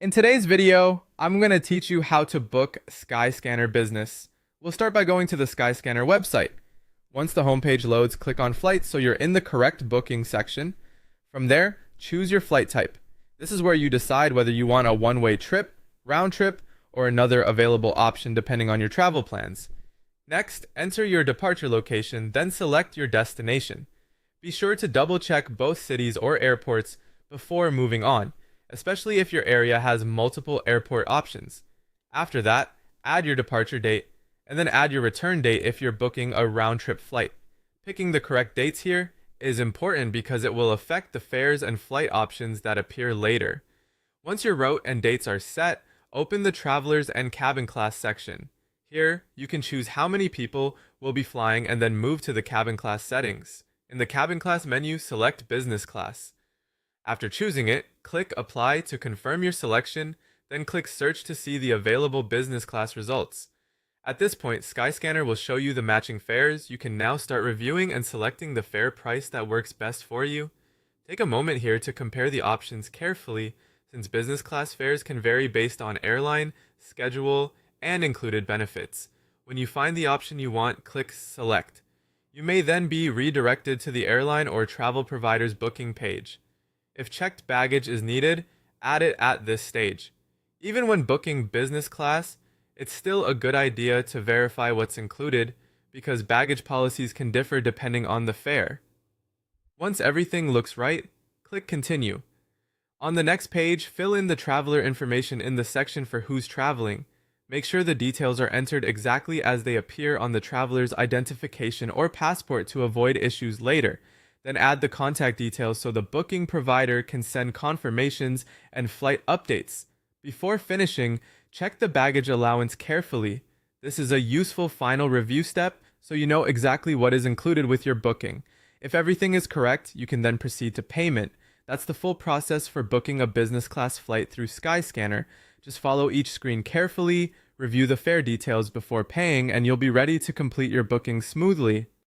In today's video, I'm going to teach you how to book Skyscanner Business. We'll start by going to the Skyscanner website. Once the homepage loads, click on Flights so you're in the correct booking section. From there, choose your flight type. This is where you decide whether you want a one-way trip, round trip, or another available option depending on your travel plans. Next, enter your departure location, then select your destination. Be sure to double-check both cities or airports before moving on, especially if your area has multiple airport options. After that, add your departure date, and then add your return date if you're booking a round-trip flight. Picking the correct dates here is important because it will affect the fares and flight options that appear later. Once your route and dates are set, open the Travelers and Cabin Class section. Here, you can choose how many people will be flying and then move to the cabin class settings. In the cabin class menu, select Business Class. After choosing it, click Apply to confirm your selection, then click Search to see the available business class results. At this point, Skyscanner will show you the matching fares. You can now start reviewing and selecting the fare price that works best for you. Take a moment here to compare the options carefully, since business class fares can vary based on airline, schedule, and included benefits. When you find the option you want, click Select. You may then be redirected to the airline or travel provider's booking page. If checked baggage is needed, add it at this stage. Even when booking business class, it's still a good idea to verify what's included because baggage policies can differ depending on the fare. Once everything looks right, click Continue. On the next page, fill in the traveler information in the section for who's traveling. Make sure the details are entered exactly as they appear on the traveler's identification or passport to avoid issues later. Then add the contact details so the booking provider can send confirmations and flight updates. Before finishing, check the baggage allowance carefully. This is a useful final review step so you know exactly what is included with your booking. If everything is correct, you can then proceed to payment. That's the full process for booking a business class flight through Skyscanner. Just follow each screen carefully, review the fare details before paying, and you'll be ready to complete your booking smoothly.